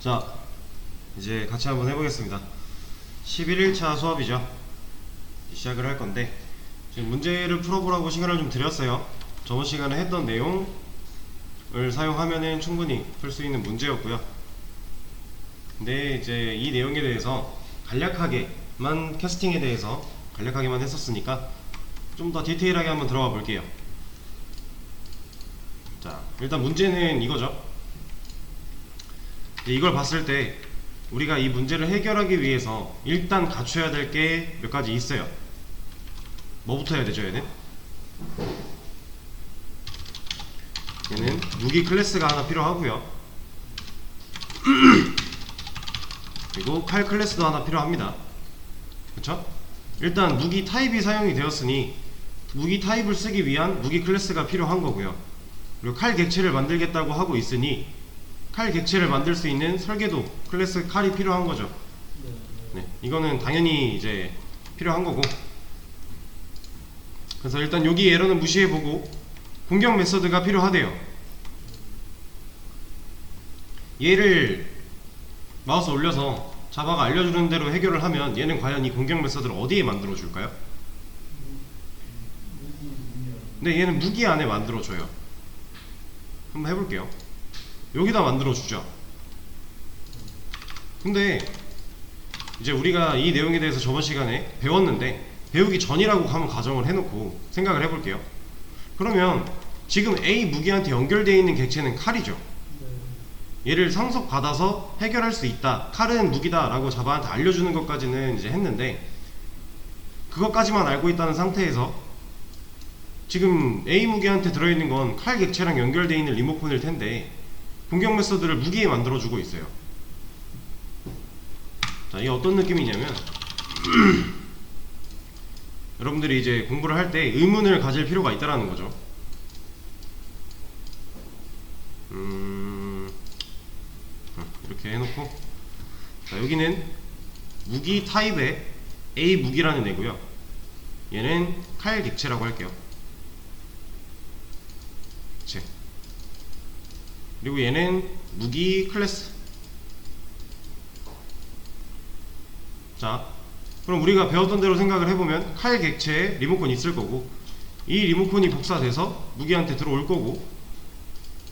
자, 이제 같이 한번 해보겠습니다. 11일차 수업이죠. 시작을 할 건데, 지금 문제를 풀어보라고 시간을 좀 드렸어요. 저번 시간에 했던 내용을 사용하면은 충분히 풀 수 있는 문제였고요. 근데 이제 이 내용에 대해서 간략하게만, 캐스팅에 대해서 간략하게만 했었으니까 좀 더 디테일하게 한번 들어가 볼게요. 자, 일단 문제는 이거죠. 이걸 봤을 때 우리가 이 문제를 해결하기 위해서 일단 갖춰야 될 게 몇 가지 있어요. 뭐부터 해야 되죠, 얘는? 얘는 무기 클래스가 하나 필요하고요. 그리고 칼 클래스도 하나 필요합니다. 그쵸? 일단 무기 타입이 사용이 되었으니 무기 타입을 쓰기 위한 무기 클래스가 필요한 거고요. 그리고 칼 객체를 만들겠다고 하고 있으니 칼 객체를 만들 수 있는 설계도 클래스 칼이 필요한 거죠. 네, 이거는 당연히 이제 필요한 거고. 그래서 일단 여기 에러는 무시해보고 공격 메서드가 필요하대요. 얘를 마우스 올려서 자바가 알려주는 대로 해결을 하면 얘는 과연 이 공격 메서드를 어디에 만들어 줄까요? 네, 얘는 무기 안에 만들어 줘요. 한번 해볼게요. 여기다 만들어 주죠. 근데 이제 우리가 이 내용에 대해서 저번 시간에 배웠는데, 배우기 전이라고 한번 가정을 해놓고 생각을 해볼게요. 그러면 지금 A 무기한테 연결되어 있는 객체는 칼이죠. 얘를 상속 받아서 해결할 수 있다, 칼은 무기다 라고 자바한테 알려주는 것까지는 이제 했는데, 그것까지만 알고 있다는 상태에서 지금 A 무기한테 들어있는 건 칼 객체랑 연결되어 있는 리모컨일 텐데 공격 메서드를 무기에 만들어주고 있어요. 자, 이게 어떤 느낌이냐면 여러분들이 이제 공부를 할 때 의문을 가질 필요가 있다라는 거죠. 이렇게 해놓고, 자, 여기는 무기 타입의 A 무기라는 애고요. 얘는 칼 객체라고 할게요. 객체. 그리고 얘는 무기 클래스. 자, 그럼 우리가 배웠던 대로 생각을 해보면 칼 객체에 리모컨이 있을 거고, 이 리모컨이 복사돼서 무기한테 들어올 거고,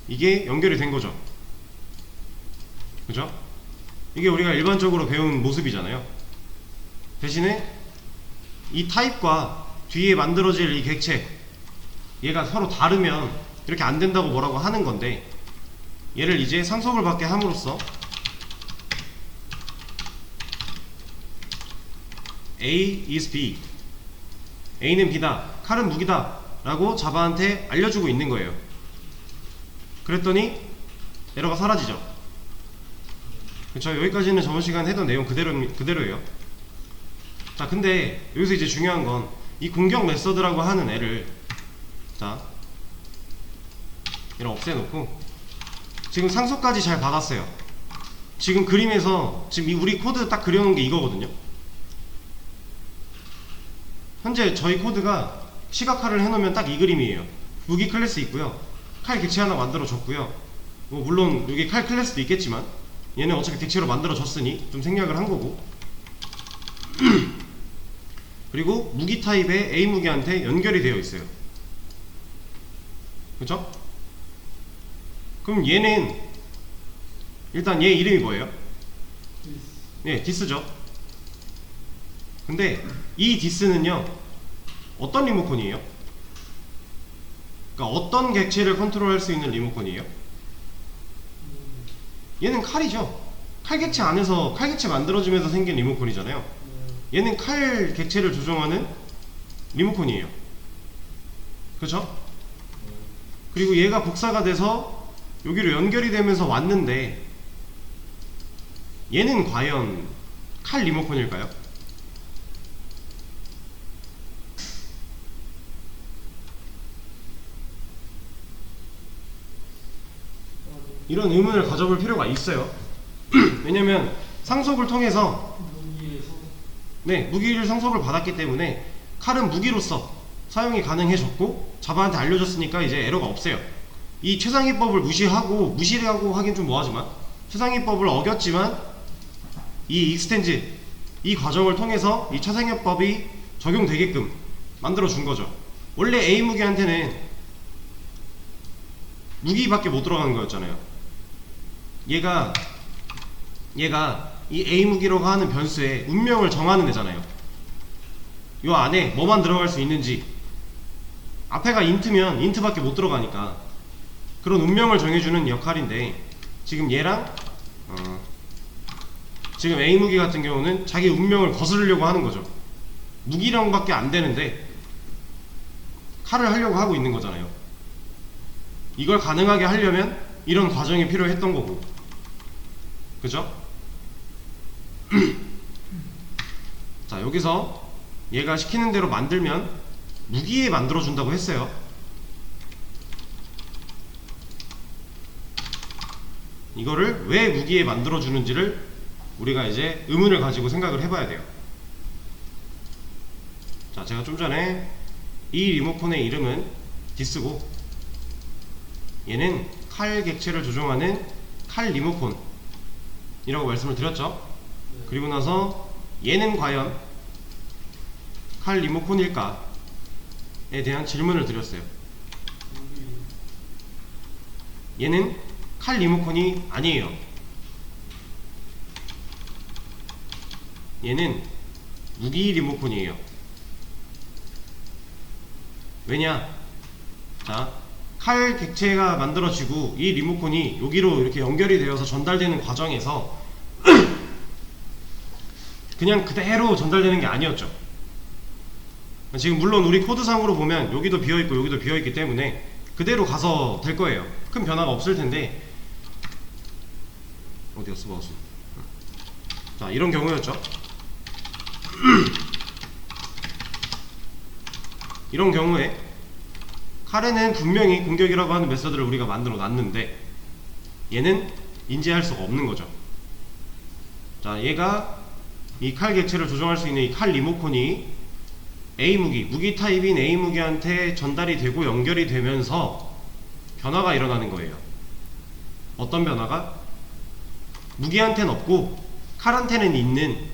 이게 연결이 된 거죠. 그죠? 이게 우리가 일반적으로 배운 모습이잖아요. 대신에 이 타입과 뒤에 만들어질 이 객체, 얘가 서로 다르면 이렇게 안 된다고 뭐라고 하는 건데, 얘를 이제 상속을 받게 함으로써 A is B, A는 B다, 칼은 무기다 라고 자바한테 알려주고 있는 거예요. 그랬더니 에러가 사라지죠. 그쵸? 여기까지는 저번 시간에 했던 내용 그대로예요. 자, 근데 여기서 이제 중요한 건 이 공격 메서드라고 하는 애를, 자, 얘를 없애놓고 지금 상속까지 잘 받았어요. 지금 그림에서 지금 우리 코드 딱 그려놓은 게 이거거든요. 현재 저희 코드가 시각화를 해놓으면 딱 이 그림이에요. 무기 클래스 있고요, 칼 객체 하나 만들어줬고요, 뭐 물론 여기 칼 클래스도 있겠지만 얘는 어차피 객체로 만들어줬으니 좀 생략을 한 거고 그리고 무기 타입의 A 무기한테 연결이 되어 있어요. 그쵸? 그럼 얘는 일단 얘 이름이 뭐예요? 네, 디스죠. 근데 이 디스는요 어떤 리모컨이에요? 그러니까 어떤 객체를 컨트롤할 수 있는 리모컨이에요? 얘는 칼이죠. 칼 객체 안에서 칼 객체 만들어지면서 생긴 리모컨이잖아요. 얘는 칼 객체를 조종하는 리모컨이에요. 그쵸? 그리고 얘가 복사가 돼서 여기로 연결이 되면서 왔는데, 얘는 과연 칼 리모컨일까요? 이런 의문을 가져볼 필요가 있어요. 왜냐면 상속을 통해서, 네, 무기를 상속을 받았기 때문에 칼은 무기로서 사용이 가능해졌고 자바한테 알려줬으니까 이제 에러가 없어요. 이 최상위법을 무시하고 하긴 좀 뭐하지만 추상위법을 어겼지만 이 익스텐지 이 과정을 통해서 이 차상위법이 적용되게끔 만들어 준 거죠. 원래 A 무기한테는 무기밖에 못 들어가는 거였잖아요. 얘가 이 A 무기라고 하는 변수에 운명을 정하는 애잖아요. 요 안에 뭐만 들어갈 수 있는지, 앞에가 인트면 인트밖에 못 들어가니까 그런 운명을 정해주는 역할인데, 지금 얘랑 지금 A 무기 같은 경우는 자기 운명을 거스르려고 하는 거죠. 무기량밖에 안 되는데 칼을 하려고 하고 있는 거잖아요. 이걸 가능하게 하려면 이런 과정이 필요했던 거고, 그죠? 자, 여기서 얘가 시키는 대로 만들면 무기에 만들어준다고 했어요. 이거를 왜 무기에 만들어주는지를 우리가 이제 의문을 가지고 생각을 해봐야 돼요. 자, 제가 좀 전에 이 리모컨의 이름은 디스고, 얘는 칼 객체를 조종하는 칼 리모컨이라고 말씀을 드렸죠. 그리고 나서 얘는 과연 칼 리모컨일까에 대한 질문을 드렸어요. 얘는 칼 리모컨이 아니에요. 얘는 무기 리모컨이에요. 왜냐? 자, 칼 객체가 만들어지고 이 리모컨이 여기로 이렇게 연결이 되어서 전달되는 과정에서 그냥 그대로 전달되는 게 아니었죠. 지금 물론 우리 코드상으로 보면 여기도 비어있고 여기도 비어있기 때문에 그대로 가서 될 거예요. 큰 변화가 없을 텐데, 어디갔어 마우스? 자, 이런 경우였죠. 이런 경우에 칼에는 분명히 공격이라고 하는 메서드를 우리가 만들어 놨는데 얘는 인지할 수가 없는 거죠. 자, 얘가 이 칼 객체를 조정할 수 있는 이 칼 리모컨이 A 무기 타입인 A 무기한테 전달이 되고 연결이 되면서 변화가 일어나는 거예요. 어떤 변화가? 무기한테는 없고 칼한테는 있는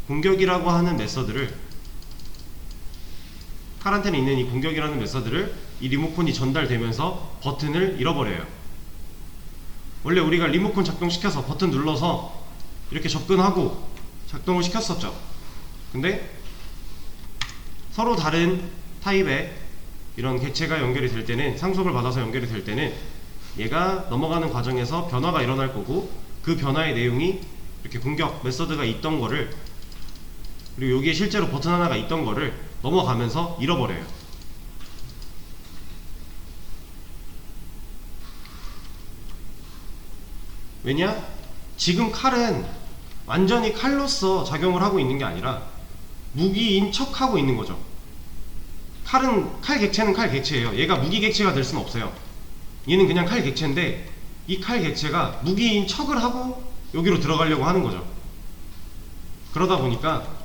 공격이라고 하는 메서드를, 칼한테는 있는 이 공격이라는 메서드를 이 리모컨이 전달되면서 버튼을 잃어버려요. 원래 우리가 리모컨 작동시켜서 버튼 눌러서 이렇게 접근하고 작동을 시켰었죠. 근데 서로 다른 타입의 이런 객체가 연결이 될 때는, 상속을 받아서 연결이 될 때는 얘가 넘어가는 과정에서 변화가 일어날 거고, 그 변화의 내용이 이렇게 공격 메서드가 있던 거를, 그리고 여기에 실제로 버튼 하나가 있던 거를 넘어가면서 잃어버려요. 왜냐? 지금 칼은 완전히 칼로서 작용을 하고 있는 게 아니라 무기인 척 하고 있는 거죠. 칼 객체는 칼 객체예요. 얘가 무기 객체가 될 수는 없어요. 얘는 그냥 칼 객체인데 이 칼 객체가 무기인 척을 하고 여기로 들어가려고 하는 거죠. 그러다 보니까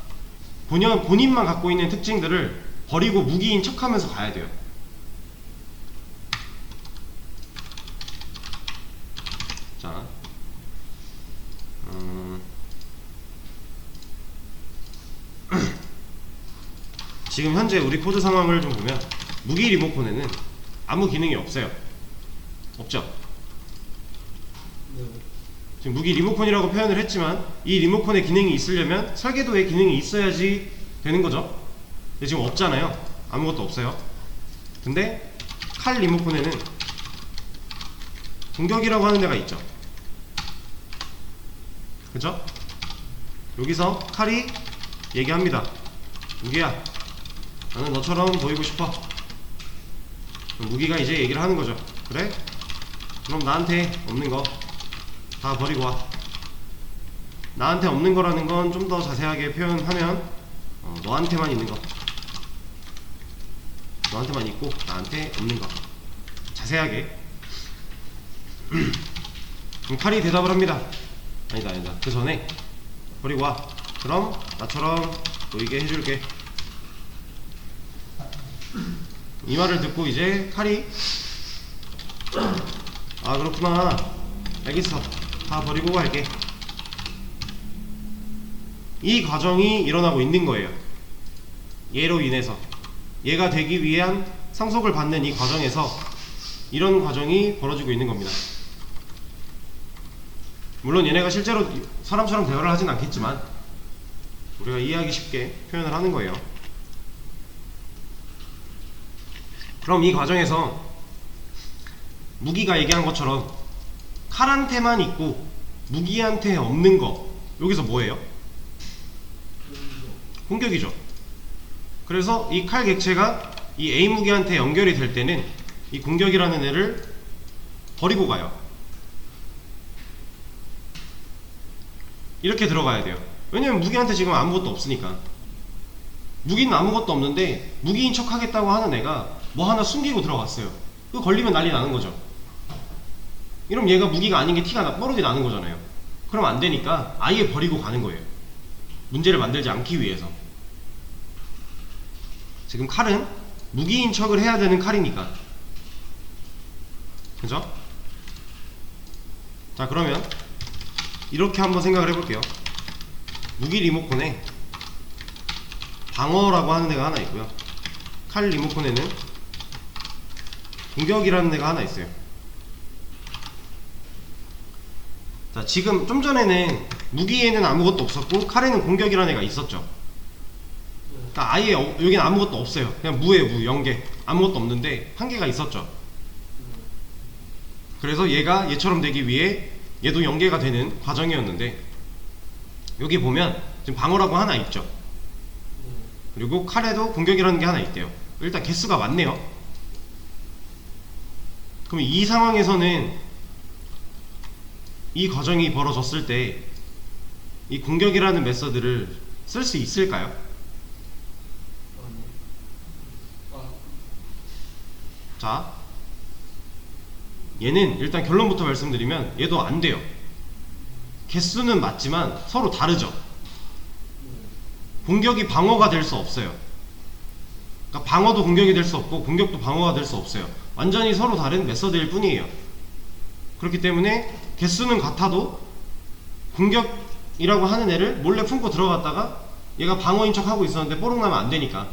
본인만 갖고 있는 특징들을 버리고 무기인 척 하면서 가야 돼요. 자, 지금 현재 우리 코드 상황을 좀 보면 무기 리모컨에는 아무 기능이 없어요. 없죠? 네. 지금 무기 리모컨이라고 표현을 했지만 이 리모컨에 기능이 있으려면 설계도에 기능이 있어야지 되는 거죠. 근데 지금 없잖아요. 아무것도 없어요. 근데 칼 리모컨에는 공격이라고 하는 데가 있죠. 그죠? 여기서 칼이 얘기합니다. 무기야, 나는 너처럼 보이고 싶어. 무기가 이제 얘기를 하는 거죠. 그래? 그럼 나한테 없는 거 다 버리고 와. 나한테 없는 거라는 건 좀 더 자세하게 표현하면 너한테만 있는 거, 너한테만 있고 나한테 없는 거, 자세하게. 그럼 칼이 대답을 합니다. 아니다. 그 전에 버리고 와. 그럼 나처럼 보이게 해줄게. 이 말을 듣고 이제 칼이, 아 그렇구나, 알겠어, 다 버리고 갈게. 이 과정이 일어나고 있는 거예요. 얘로 인해서 얘가 되기 위한 상속을 받는 이 과정에서 이런 과정이 벌어지고 있는 겁니다. 물론 얘네가 실제로 사람처럼 대화를 하진 않겠지만 우리가 이해하기 쉽게 표현을 하는 거예요. 그럼 이 과정에서 무기가 얘기한 것처럼 칼한테만 있고 무기한테 없는 거, 여기서 뭐예요? 공격이죠. 그래서 이 칼 객체가 이 A 무기한테 연결이 될 때는 이 공격이라는 애를 버리고 가요. 이렇게 들어가야 돼요. 왜냐면 무기한테 지금 아무것도 없으니까. 무기는 아무것도 없는데 무기인 척 하겠다고 하는 애가 뭐 하나 숨기고 들어갔어요. 그거 걸리면 난리 나는 거죠. 이러면 얘가 무기가 아닌 게 티가 뽀록이 나는 거잖아요. 그럼 안 되니까 아예 버리고 가는 거예요. 문제를 만들지 않기 위해서. 지금 칼은 무기인 척을 해야 되는 칼이니까. 그죠? 자, 그러면 이렇게 한번 생각을 해볼게요. 무기 리모컨에 방어라고 하는 애가 하나 있고요. 칼 리모컨에는 공격이라는 애가 하나 있어요. 자, 지금 좀 전에는 무기에는 아무것도 없었고 칼에는 공격이라는 애가 있었죠. 그러니까 아예 여기는 아무것도 없어요. 그냥 무예요. 무, 0개. 아무것도 없는데 한 개가 있었죠. 그래서 얘가 얘처럼 되기 위해 얘도 0개가 되는 과정이었는데, 여기 보면 지금 방어라고 하나 있죠. 그리고 칼에도 공격이라는 게 하나 있대요. 일단 개수가 많네요. 그럼 이 상황에서는 이 과정이 벌어졌을 때 이 공격이라는 메서드를 쓸 수 있을까요? 자, 얘는 일단 결론부터 말씀드리면 얘도 안 돼요. 개수는 맞지만 서로 다르죠. 공격이 방어가 될 수 없어요. 그러니까 방어도 공격이 될 수 없고 공격도 방어가 될 수 없어요. 완전히 서로 다른 메서드일 뿐이에요. 그렇기 때문에 개수는 같아도 공격이라고 하는 애를 몰래 품고 들어갔다가 얘가 방어인 척 하고 있었는데 뽀록 나면 안 되니까,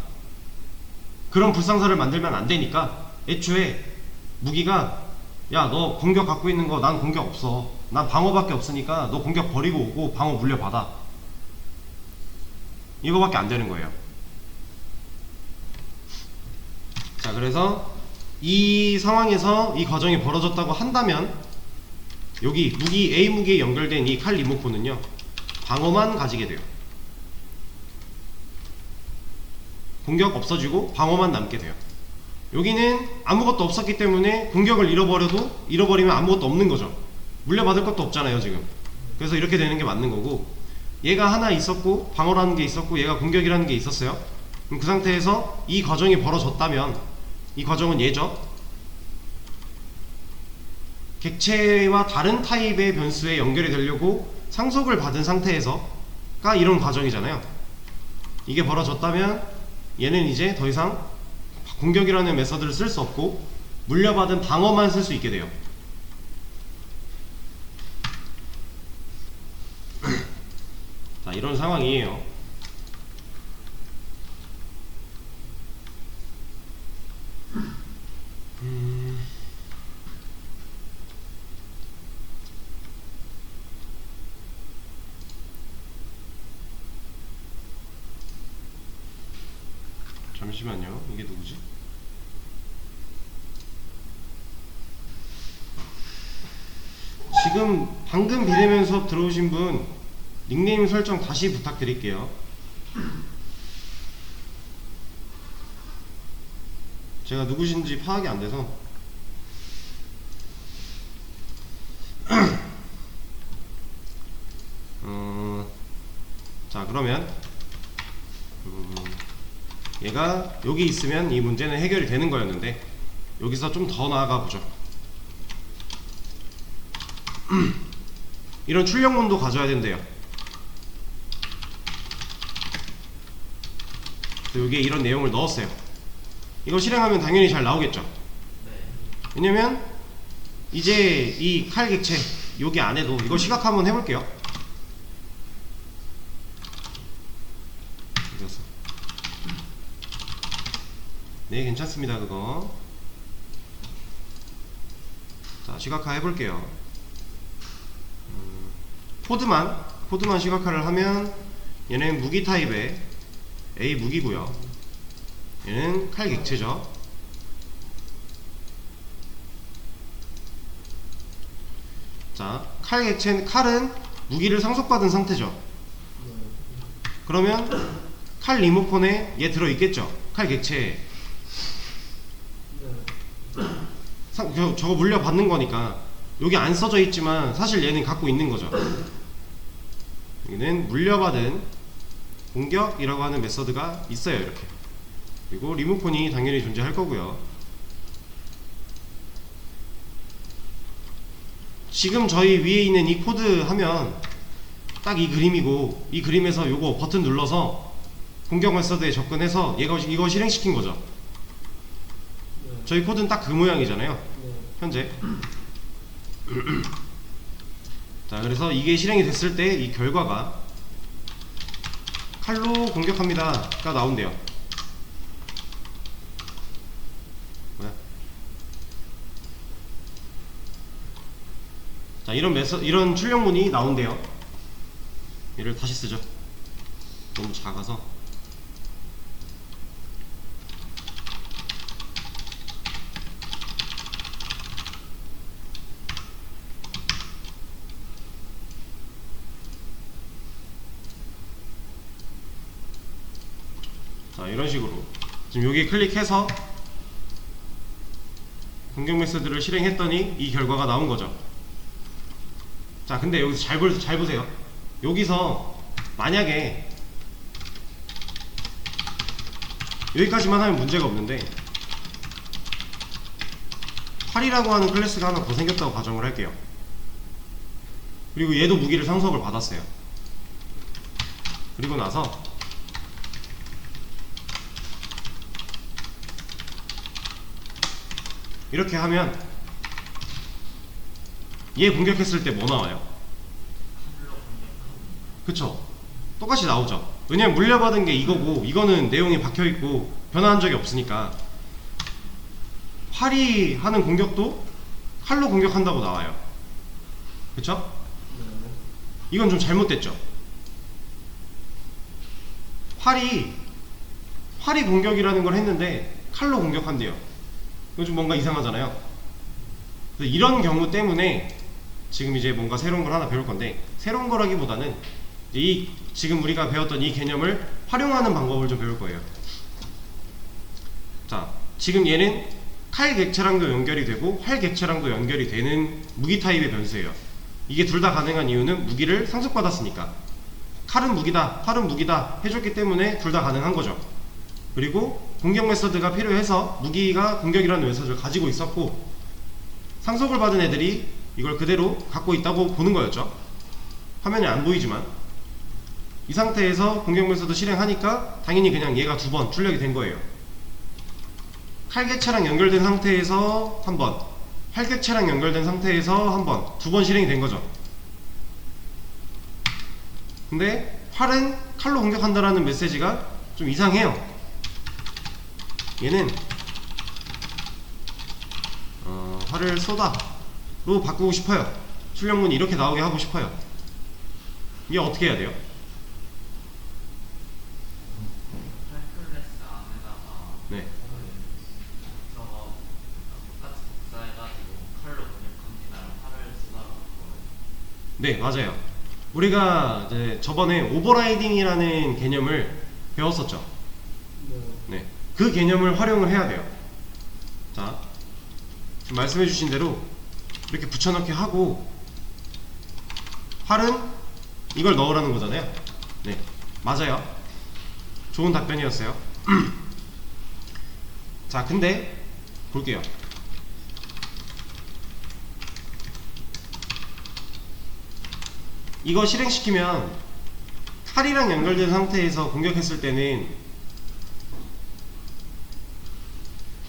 그런 불상사를 만들면 안 되니까 애초에 무기가 야, 너 공격 갖고 있는 거 난 공격 없어. 난 방어밖에 없으니까 너 공격 버리고 오고 방어 물려받아. 이거밖에 안 되는 거예요. 자, 그래서 이 상황에서 이 과정이 벌어졌다고 한다면 여기 무기 A 무기에 연결된 이 칼 리모컨은요 방어만 가지게 돼요. 공격 없어지고 방어만 남게 돼요. 여기는 아무것도 없었기 때문에 공격을 잃어버리면 아무것도 없는 거죠. 물려받을 것도 없잖아요 지금. 그래서 이렇게 되는 게 맞는 거고, 얘가 하나 있었고 방어라는 게 있었고 얘가 공격이라는 게 있었어요. 그럼 그 상태에서 이 과정이 벌어졌다면 이 과정은 얘죠. 객체와 다른 타입의 변수에 연결이 되려고 상속을 받은 상태에서가 이런 과정이잖아요. 이게 벌어졌다면 얘는 이제 더 이상 공격이라는 메서드를 쓸 수 없고 물려받은 방어만 쓸 수 있게 돼요. 자, 이런 상황이에요. 잠시만요. 이게 누구지? 지금 방금 비대면 수업 들어오신 분 닉네임 설정 다시 부탁드릴게요. 제가 누구신지 파악이 안 돼서. 자, 그러면 얘가 여기 있으면 이 문제는 해결이 되는 거였는데 여기서 좀 더 나아가 보죠. 이런 출력문도 가져야 된대요. 여기에 이런 내용을 넣었어요. 이거 실행하면 당연히 잘 나오겠죠. 왜냐면 이제 이 칼 객체 여기 안에도 이거 시각 한번 해볼게요. 네, 괜찮습니다. 그거. 자, 시각화 해볼게요. 코드만 시각화를 하면 얘는 무기 타입의 A 무기고요. 얘는 칼 객체죠. 자, 칼 객체는, 칼은 무기를 상속받은 상태죠. 그러면 칼 리모컨에 얘 들어있겠죠. 칼 객체에. 저거 물려받는 거니까 여기 안 써져 있지만 사실 얘는 갖고 있는 거죠. 여기는 물려받은 공격이라고 하는 메서드가 있어요. 이렇게. 그리고 리모컨이 당연히 존재할 거고요. 지금 저희 위에 있는 이 코드 하면 딱 이 그림이고, 이 그림에서 요거 버튼 눌러서 공격 메서드에 접근해서 이거 실행시킨 거죠. 저희 코드는 딱 그 모양이잖아요. 현재. 자, 그래서 이게 실행이 됐을 때 이 결과가 칼로 공격합니다가 나온대요. 뭐야? 자, 이런 출력문이 나온대요. 얘를 다시 쓰죠. 너무 작아서. 자, 이런 식으로 지금 여기 클릭해서 공격 메소드를 실행했더니 이 결과가 나온 거죠. 자, 근데 여기서 잘 보세요. 여기서 만약에 여기까지만 하면 문제가 없는데, 활이라고 하는 클래스가 하나 더 생겼다고 가정을 할게요. 그리고 얘도 무기를 상속을 받았어요. 그리고 나서 이렇게 하면 얘 공격했을 때 뭐 나와요? 그쵸? 똑같이 나오죠. 왜냐면 물려받은 게 이거고, 이거는 내용이 박혀있고 변화한 적이 없으니까. 활이 하는 공격도 칼로 공격한다고 나와요. 그쵸? 이건 좀 잘못됐죠. 활이 공격이라는 걸 했는데 칼로 공격한대요. 이거 좀 뭔가 이상하잖아요. 이런 경우 때문에 지금 이제 뭔가 새로운 걸 하나 배울 건데, 새로운 거라기보다는 지금 우리가 배웠던 이 개념을 활용하는 방법을 좀 배울 거예요. 자, 지금 얘는 칼 객체랑도 연결이 되고 활 객체랑도 연결이 되는 무기 타입의 변수예요. 이게 둘 다 가능한 이유는 무기를 상속받았으니까. 칼은 무기다, 활은 무기다 해줬기 때문에 둘 다 가능한 거죠. 그리고 공격 메서드가 필요해서 무기가 공격이라는 메서드를 가지고 있었고, 상속을 받은 애들이 이걸 그대로 갖고 있다고 보는 거였죠. 화면에 안 보이지만 이 상태에서 공격 메서드 실행하니까 당연히 그냥 얘가 두 번 출력이 된 거예요. 칼객체랑 연결된 상태에서 한 번, 활객체랑 연결된 상태에서 한 번, 두 번 실행이 된 거죠. 근데 활은 칼로 공격한다라는 메시지가 좀 이상해요. 얘는 활을 쏘다로 바꾸고 싶어요. 출력문이 이렇게 나오게 하고 싶어요. 이게 어떻게 해야 돼요? 네. 네, 맞아요. 우리가 이제 저번에 오버라이딩이라는 개념을 배웠었죠. 네. 그 개념을 활용을 해야 돼요. 자, 지금 말씀해주신 대로 이렇게 붙여넣기 하고, 활은 이걸 넣으라는 거잖아요. 네, 맞아요. 좋은 답변이었어요. 자, 근데 볼게요. 이거 실행시키면 칼이랑 연결된 상태에서 공격했을 때는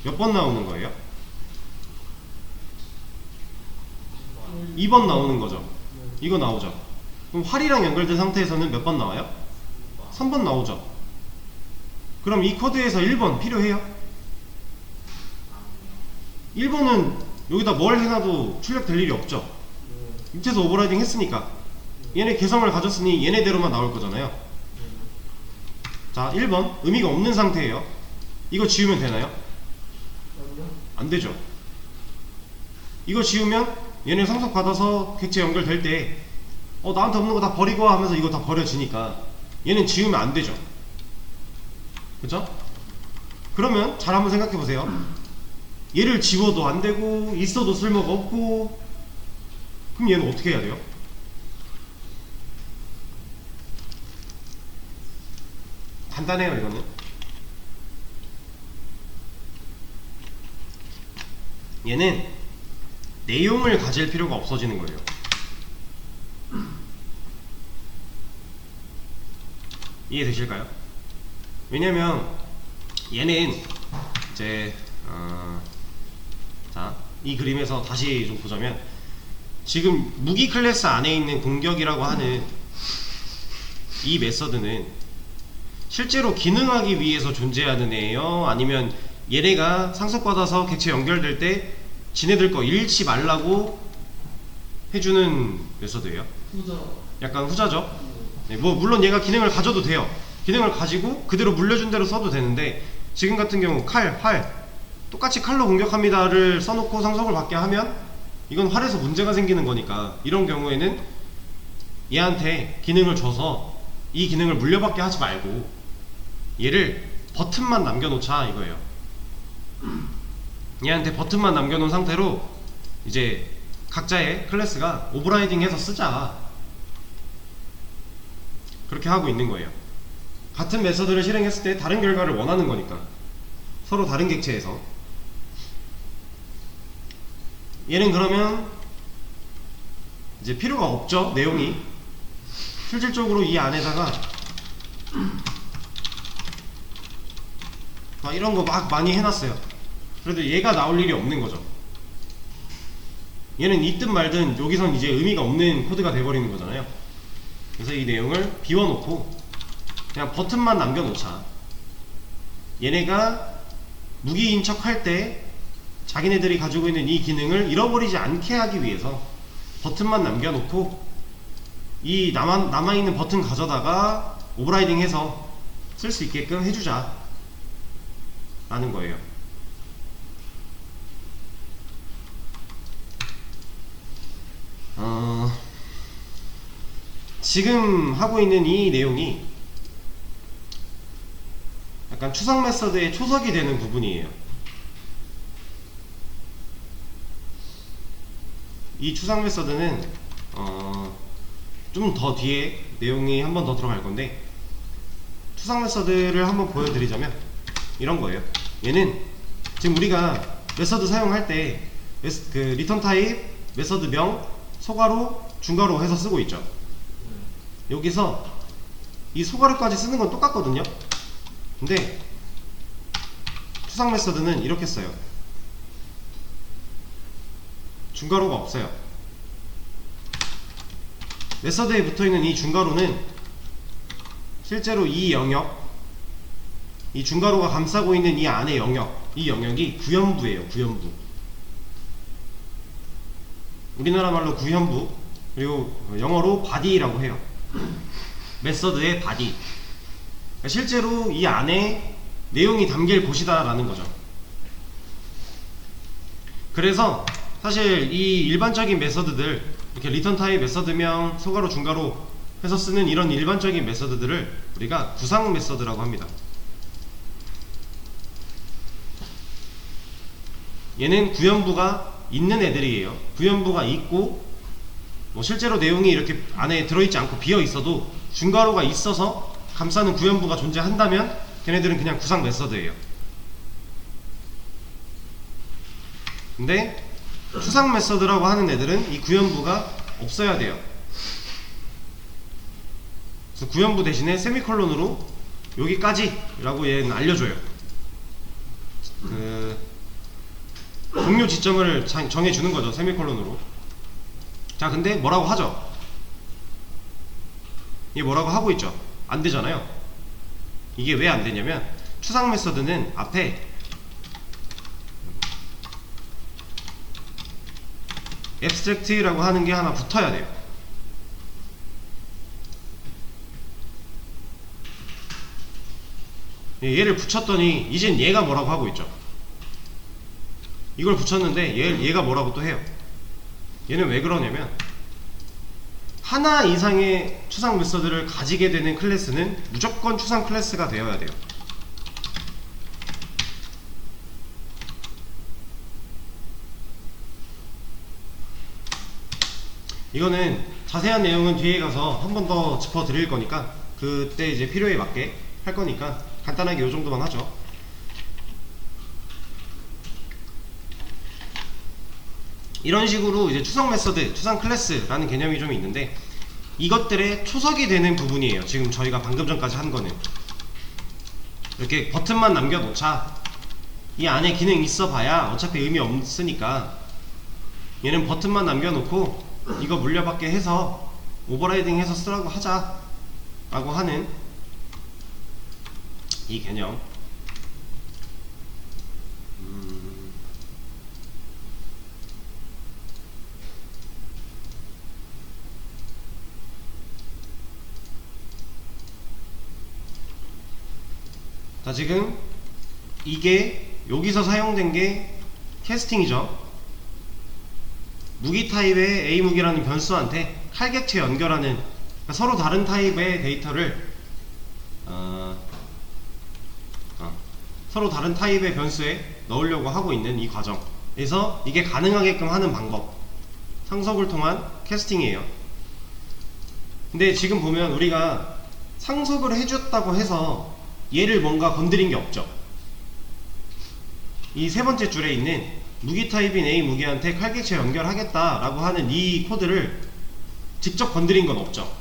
몇 번 나오는 거예요? 2번 나오는 거죠. 이거 나오죠. 그럼 활이랑 연결된 상태에서는 몇 번 나와요? 3번 나오죠. 그럼 이 코드에서 1번 필요해요? 1번은 여기다 뭘 해놔도 출력될 일이 없죠. 밑에서 오버라이딩 했으니까 얘네 개성을 가졌으니 얘네대로만 나올 거잖아요. 자, 1번 의미가 없는 상태예요. 이거 지우면 되나요? 안 되죠. 이거 지우면 얘네 상속 받아서 객체 연결될 때 나한테 없는 거 다 버리고 와 하면서 이거 다 버려지니까 얘는 지우면 안 되죠. 그죠? 그러면 잘 한번 생각해 보세요. 얘를 지워도 안 되고 있어도 쓸모가 없고 그럼 얘는 어떻게 해야 돼요? 간단해요. 이거는 얘는 내용을 가질 필요가 없어지는 거예요. 이해되실까요? 왜냐면 얘는 이제 자, 이 그림에서 다시 좀 보자면 지금 무기 클래스 안에 있는 공격이라고 하는 이 메서드는 실제로 기능하기 위해서 존재하는 애예요? 아니면 얘네가 상속받아서 객체 연결될 때 지네들 거 잃지 말라고 해주는 메서드예요? 후자. 약간 후자죠? 네, 뭐 물론 얘가 기능을 가져도 돼요. 기능을 가지고 그대로 물려준 대로 써도 되는데 지금 같은 경우 칼, 활 똑같이 칼로 공격합니다를 써놓고 상속을 받게 하면 이건 활에서 문제가 생기는 거니까 이런 경우에는 얘한테 기능을 줘서 이 기능을 물려받게 하지 말고 얘를 버튼만 남겨놓자 이거예요. 얘한테 버튼만 남겨놓은 상태로 이제 각자의 클래스가 오버라이딩 해서 쓰자 그렇게 하고 있는 거예요. 같은 메서드를 실행했을 때 다른 결과를 원하는 거니까 서로 다른 객체에서 얘는 그러면 이제 필요가 없죠. 내용이 실질적으로 이 안에다가 이런 거 막 많이 해놨어요. 그래도 얘가 나올 일이 없는 거죠. 얘는 있든 말든 여기선 이제 의미가 없는 코드가 돼버리는 거잖아요. 그래서 이 내용을 비워놓고 그냥 버튼만 남겨놓자. 얘네가 무기인 척 할 때 자기네들이 가지고 있는 이 기능을 잃어버리지 않게 하기 위해서 버튼만 남겨놓고 이 남아있는 버튼 가져다가 오버라이딩 해서 쓸 수 있게끔 해주자 라는 거예요. 지금 하고 있는 이 내용이 약간 추상 메서드의 초석이 되는 부분이에요. 이 추상 메서드는 좀 더 뒤에 내용이 한 번 더 들어갈 건데 추상 메서드를 한번 보여드리자면 이런 거예요. 얘는 지금 우리가 메서드 사용할 때 그 리턴 타입, 메서드명, 소괄호, 중괄호 해서 쓰고 있죠. 여기서 이 소괄호까지 쓰는 건 똑같거든요. 근데 추상 메서드는 이렇게 써요. 중괄호가 없어요. 메서드에 붙어있는 이 중괄호는 실제로 이 영역, 이 중괄호가 감싸고 있는 이 안의 영역, 이 영역이 구현부예요. 구현부. 우리나라 말로 구현부, 그리고 영어로 body라고 해요. 메서드의 body. 그러니까 실제로 이 안에 내용이 담길 곳이다 라는 거죠. 그래서 사실 이 일반적인 메서드들, 이렇게 리턴 타입 메서드명, 소괄호, 중괄호 해서 쓰는 이런 일반적인 메서드들을 우리가 구상 메서드라고 합니다. 얘는 구현부가 있는 애들이에요. 구현부가 있고 뭐 실제로 내용이 이렇게 안에 들어있지 않고 비어 있어도 중괄호가 있어서 감싸는 구현부가 존재한다면 걔네들은 그냥 구상 메서드예요. 근데 추상 메서드라고 하는 애들은 이 구현부가 없어야 돼요. 그래서 구현부 대신에 세미콜론으로 여기까지 라고 얘는 알려줘요. 종료 지점을 정해주는 거죠. 세미콜론으로. 자, 근데 뭐라고 하죠? 이게 뭐라고 하고 있죠? 안 되잖아요. 이게 왜 안 되냐면 추상 메서드는 앞에 abstract라고 하는 게 하나 붙어야 돼요. 얘를 붙였더니 이젠 얘가 뭐라고 하고 있죠. 이걸 붙였는데 얘가 뭐라고 또 해요. 얘는 왜 그러냐면 하나 이상의 추상 메서드를 가지게 되는 클래스는 무조건 추상 클래스가 되어야 돼요. 이거는 자세한 내용은 뒤에 가서 한 번 더 짚어 드릴 거니까 그때 이제 필요에 맞게 할 거니까 간단하게 요 정도만 하죠. 이런 식으로 이제 추상 메서드, 추상 클래스라는 개념이 좀 있는데 이것들의 초석이 되는 부분이에요. 지금 저희가 방금 전까지 한 거는 이렇게 버튼만 남겨놓자. 이 안에 기능 있어 봐야 어차피 의미 없으니까 얘는 버튼만 남겨놓고 이거 물려받게 해서 오버라이딩 해서 쓰라고 하자 라고 하는 이 개념. 자, 지금 이게 여기서 사용된 게 캐스팅이죠. 무기 타입의 A 무기라는 변수한테 칼객체 연결하는, 그러니까 서로 다른 타입의 데이터를 서로 다른 타입의 변수에 넣으려고 하고 있는 이 과정. 그래서 이게 가능하게끔 하는 방법, 상석을 통한 캐스팅이에요. 근데 지금 보면 우리가 상석을 해줬다고 해서 얘를 뭔가 건드린 게 없죠. 이 세 번째 줄에 있는 무기 타입인 A 무기한테 칼객체 연결하겠다라고 하는 이 코드를 직접 건드린 건 없죠.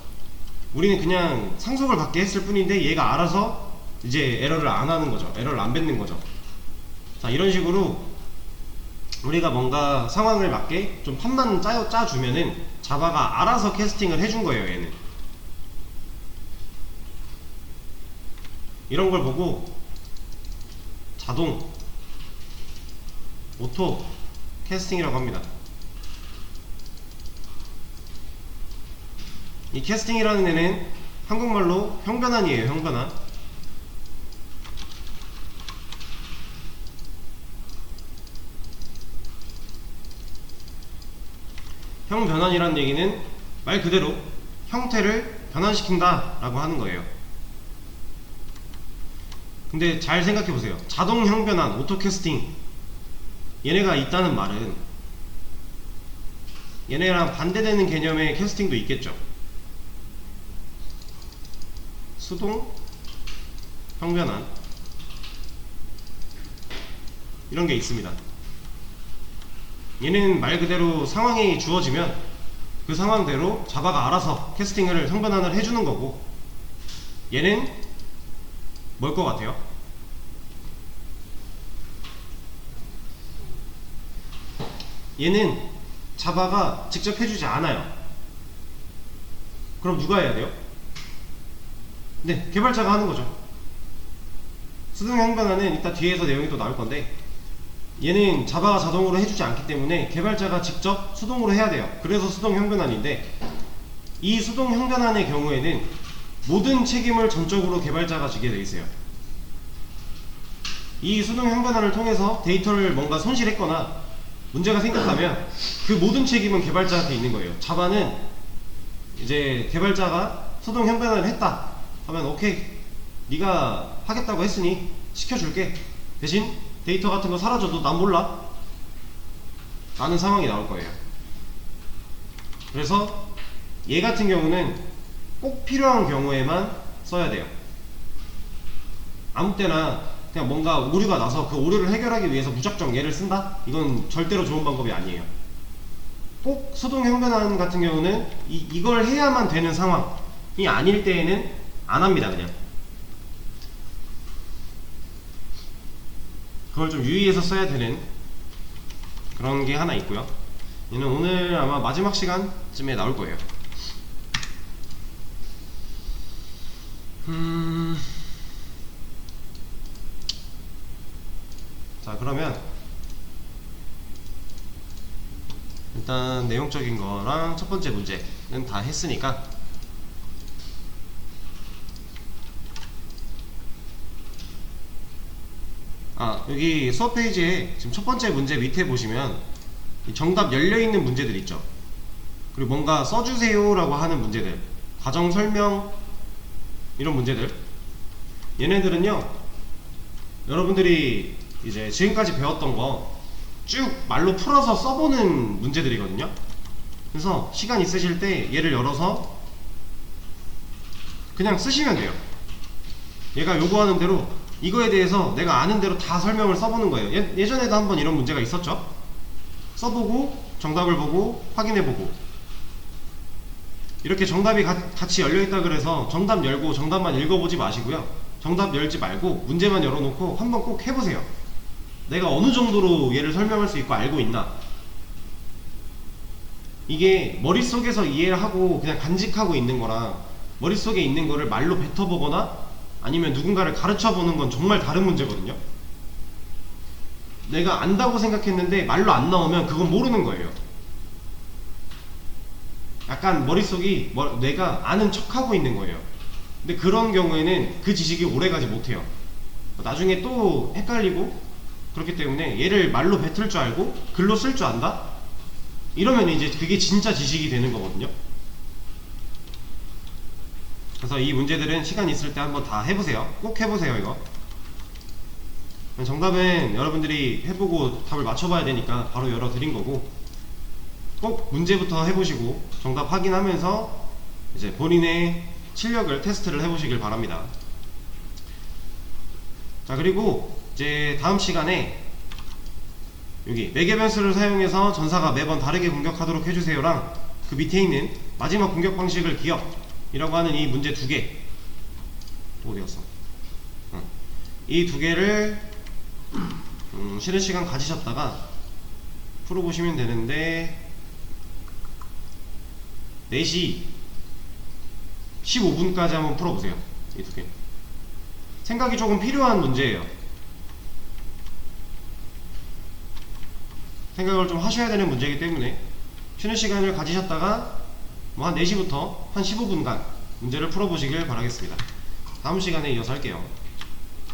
우리는 그냥 상속을 받게 했을 뿐인데 얘가 알아서 이제 에러를 안 하는 거죠. 에러를 안 뱉는 거죠. 자, 이런 식으로 우리가 뭔가 상황을 맞게 좀 판만 짜주면은 자바가 알아서 캐스팅을 해준 거예요. 얘는 이런 걸 보고 자동 오토 캐스팅이라고 합니다. 이 캐스팅이라는 애는 한국말로 형변환이에요. 형변환. 형변환이라는 얘기는 말 그대로 형태를 변환시킨다 라고 하는 거예요. 근데 잘 생각해 보세요. 자동 형변환, 오토 캐스팅, 얘네가 있다는 말은 얘네랑 반대되는 개념의 캐스팅도 있겠죠. 수동 형변환, 이런 게 있습니다. 얘는 말 그대로 상황이 주어지면 그 상황대로 자바가 알아서 캐스팅을 형변환을 해주는 거고, 얘는 뭘 것 같아요? 얘는 자바가 직접 해주지 않아요. 그럼 누가 해야 돼요? 네, 개발자가 하는 거죠. 수동 형변환은 이따 뒤에서 내용이 또 나올 건데, 얘는 자바가 자동으로 해주지 않기 때문에 개발자가 직접 수동으로 해야 돼요. 그래서 수동 형변환인데, 이 수동 형변환의 경우에는 모든 책임을 전적으로 개발자가 지게 돼 있어요. 이 수동 형변환을 통해서 데이터를 뭔가 손실했거나 문제가 생겼다면 그 모든 책임은 개발자한테 있는 거예요. 자바는 이제 개발자가 수동 형변환을 했다 하면 오케이, 네가 하겠다고 했으니 시켜줄게, 대신 데이터 같은 거 사라져도 난 몰라 라는 상황이 나올 거예요. 그래서 얘 같은 경우는 꼭 필요한 경우에만 써야 돼요. 아무 때나 그냥 뭔가 오류가 나서 그 오류를 해결하기 위해서 무작정 얘를 쓴다? 이건 절대로 좋은 방법이 아니에요. 꼭 수동 형변환 같은 경우는 이걸 해야만 되는 상황이 아닐 때에는 안 합니다. 그냥 그걸 좀 유의해서 써야 되는 그런 게 하나 있고요. 얘는 오늘 아마 마지막 시간쯤에 나올 거예요. 자, 그러면 일단 내용적인 거랑 첫 번째 문제는 다 했으니까 여기 수업 페이지에 지금 첫 번째 문제 밑에 보시면 정답 열려있는 문제들 있죠. 그리고 뭔가 써주세요 라고 하는 문제들, 과정 설명 이런 문제들, 얘네들은요 여러분들이 이제 지금까지 배웠던 거 쭉 말로 풀어서 써보는 문제들이거든요. 그래서 시간 있으실 때 얘를 열어서 그냥 쓰시면 돼요. 얘가 요구하는 대로 이거에 대해서 내가 아는 대로 다 설명을 써보는 거예요. 예전에도 한번 이런 문제가 있었죠. 써보고 정답을 보고 확인해보고, 이렇게 정답이 같이 열려있다 그래서 정답 열고 정답만 읽어보지 마시고요, 정답 열지 말고 문제만 열어놓고 한번 꼭 해보세요. 내가 어느 정도로 얘를 설명할 수 있고 알고 있나. 이게 머릿속에서 이해를 하고 그냥 간직하고 있는 거랑 머릿속에 있는 거를 말로 뱉어보거나 아니면 누군가를 가르쳐보는 건 정말 다른 문제거든요. 내가 안다고 생각했는데 말로 안 나오면 그건 모르는 거예요. 약간 머릿속이 내가 아는 척하고 있는 거예요. 근데 그런 경우에는 그 지식이 오래가지 못해요. 나중에 또 헷갈리고, 그렇기 때문에 얘를 말로 뱉을 줄 알고 글로 쓸 줄 안다? 이러면 이제 그게 진짜 지식이 되는 거거든요. 그래서 이 문제들은 시간 있을 때 한번 다 해보세요. 꼭 해보세요. 이거 정답은 여러분들이 해보고 답을 맞춰봐야 되니까 바로 열어드린 거고, 꼭 문제부터 해보시고 정답 확인하면서 이제 본인의 실력을 테스트를 해보시길 바랍니다. 자, 그리고 이제 다음 시간에 여기 매개 변수를 사용해서 전사가 매번 다르게 공격하도록 해주세요랑 그 밑에 있는 마지막 공격 방식을 기억 이라고 하는 이 문제 두 개, 어디였어? 이 두 개를 쉬는 시간 가지셨다가 풀어보시면 되는데, 4시 15분까지 한번 풀어보세요. 이 두 개 생각이 조금 필요한 문제예요. 생각을 좀 하셔야 되는 문제이기 때문에 쉬는 시간을 가지셨다가 뭐 한 4시부터 한 15분간 문제를 풀어보시길 바라겠습니다. 다음 시간에 이어서 할게요.